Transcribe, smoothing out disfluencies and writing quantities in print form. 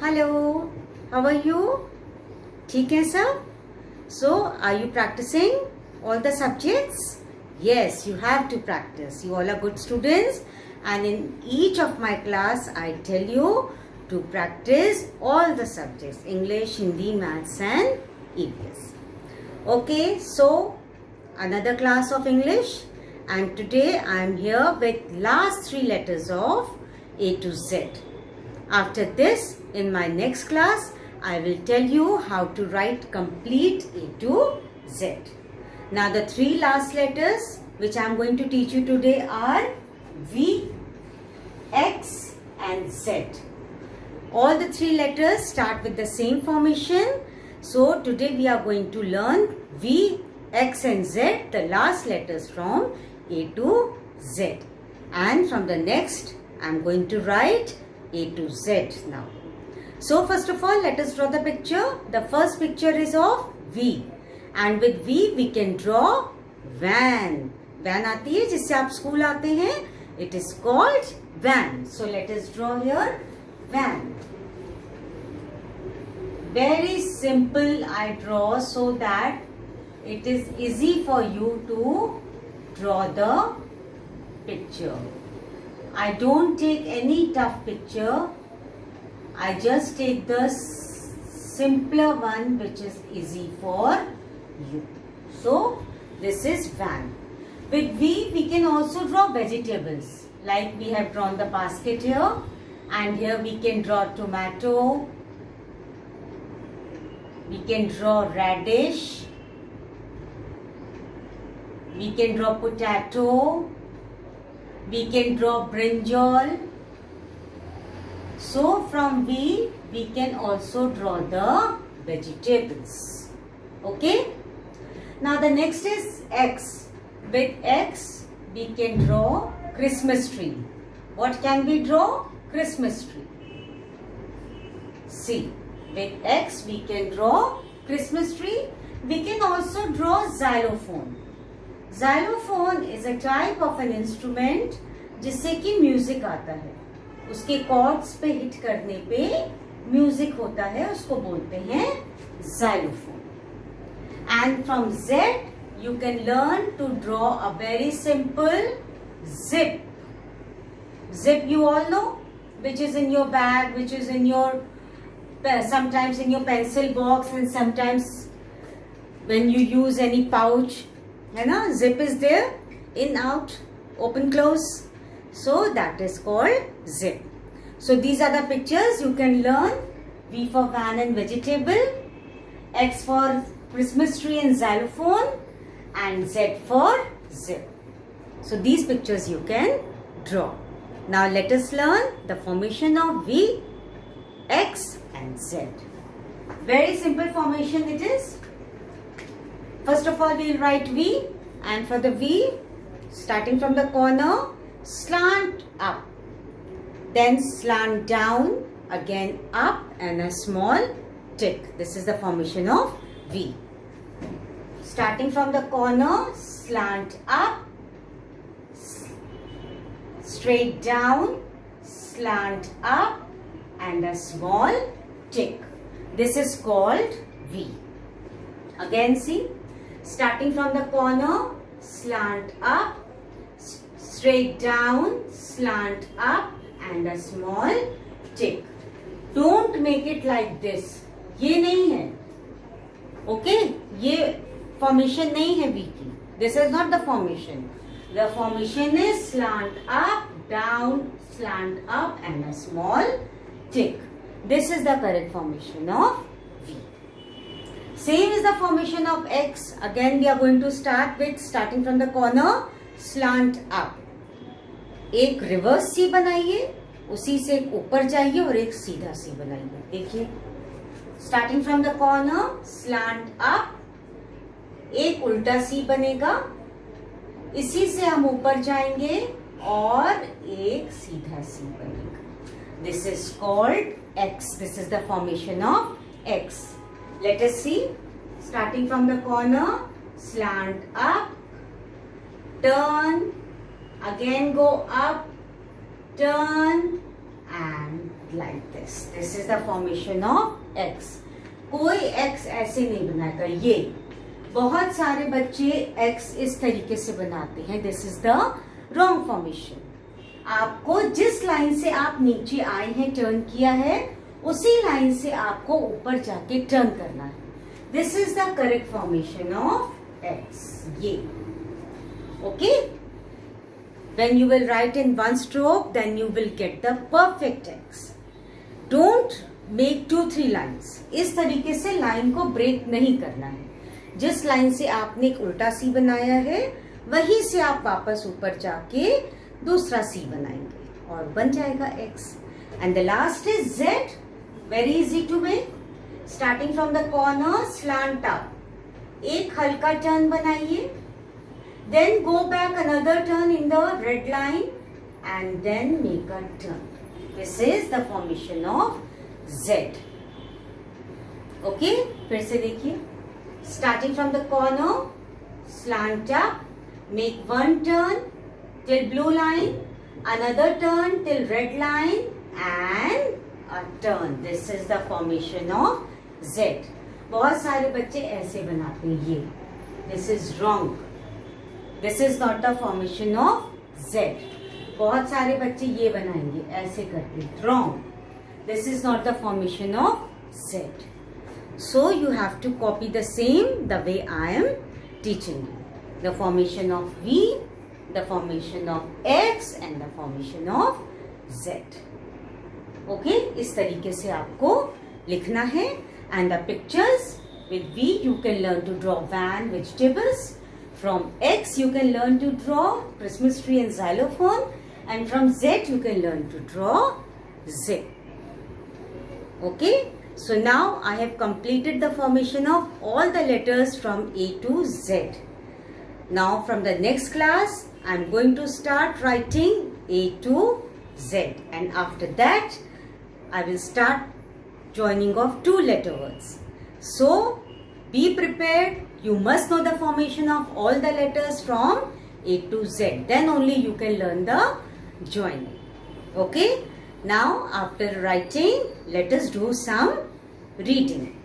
Hello, how are you? ठीक है सब? So, are you practicing all the subjects? Yes, you have to practice. You all are good students, and in each of my class, I tell you to practice all the subjects: English, Hindi, Maths, and EVS. Okay, so another class of English, and today I am here with last 3 letters of A to Z. After this, in my next class, I will tell you how to write complete A to Z. Now the 3 last letters which I am going to teach you today are V, X and Z. All the 3 letters start with the same formation. So today we are going to learn V, X and Z, the last letters from A to Z. And from the next, I am going to write A to Z now. So first of all, let us draw the picture. The first picture is of V. And with V, we can draw van. Van आती है जिससे आप school आते हैं. It is called van. So let us draw here van. Very simple I draw so that it is easy for you to draw the picture. I don't take any tough picture. I just take the simpler one which is easy for you. So this is van. With V we can also draw vegetables. Like we have drawn the basket here, and here we can draw tomato. We can draw radish. We can draw potato. We can draw brinjal. So from V, we can also draw the vegetables. Okay. Now the next is X. With X, we can draw Christmas tree. What can we draw? Christmas tree. See, with X, we can draw Christmas tree. We can also draw xylophone. Xylophone is a type of an instrument जिससे कि music आता है. उसके chords पे hit करने पे music होता है, उसको बोलते हैं xylophone. And from Z you can learn to draw a very simple zip. Zip you all know, which is in your bag, which is in your sometimes in your pencil box, and sometimes when you use any pouch, है ना, zip is there, in out, open close. So that is called zip. So these are the pictures you can learn. V for van and vegetable, X for Christmas tree and xylophone, and Z for zip. So these pictures you can draw. Now let us learn the formation of V, X and Z. Very simple formation it is. First of all, we will write V, and for the V, starting from the corner, slant up, then slant down, again up, and a small tick. This is the formation of V. Starting from the corner, slant up, straight down, slant up, and a small tick. This is called V. Again see, starting from the corner, slant up, straight down, slant up, and a small tick. Don't make it like this. ये नहीं है. Okay? ये formation नहीं है V की. This is not the formation. The formation is slant up, down, slant up, and a small tick. This is the correct formation of V. Same is the formation of X. Again we are going to start with, starting from the corner, slant up. एक reverse सी बनाइए, उसी से एक ऊपर जाइए और एक सीधा सी बनाइए. देखिए, starting from the corner, slant up, एक उल्टा सी बनेगा, इसी से हम ऊपर जाएंगे और एक सीधा सी बनेगा. This is called X. This is the formation of X. Let us see. Starting from the corner, slant up, turn, again go up, turn and like this. This is the formation of X. कोई X ऐसे नहीं बनाएगा. ये बहुत सारे बच्चे X इस तरीके से बनाते हैं. This is the wrong formation. आपको जिस लाइन से आप नीचे आए हैं, टर्न किया है, उसी लाइन से आपको ऊपर जाके टर्न करना है. This is the correct formation of X. ये okay. When you will write in one stroke, then you will get the perfect X. Don't make 2-3 lines. इस तरीके से लाइन को ब्रेक नहीं करना है. जिस लाइन से आपने एक उल्टा सी बनाया है, वहीं से आप वापस ऊपर जाके दूसरा सी बनाएंगे और बन जाएगा X. And the last is Z. Very easy to make. Starting from the corner, slant up. एक हल्का टर्न बनाइए. Then go back another turn in the red line and then make a turn. This is the formation of Z. Okay, फिर से देखिए. Starting from the corner, slant up, make one turn till blue line, another turn till red line and a turn. This is the formation of Z. बहुत सारे बच्चे ऐसे बनाते हैं. ये This is wrong. This is not the formation of Z. बहुत सारे बच्चे ये बनाएंगे ऐसे करके. Wrong. This is not the formation of Z. So you have to copy the same the way I am teaching you. The formation of V, the formation of X and the formation of Z. Okay? इस तरीके से आपको लिखना है. And the pictures with V you can learn to draw van, vegetables. From X you can learn to draw Christmas tree and xylophone, and from Z you can learn to draw zip. Okay, so now I have completed the formation of all the letters from A to Z. Now from the next class I am going to start writing A to Z, and after that I will start joining of 2 letter words. So be prepared. You must know the formation of all the letters from A to Z. Then only you can learn the joining. Okay. Now after writing, let us do some reading.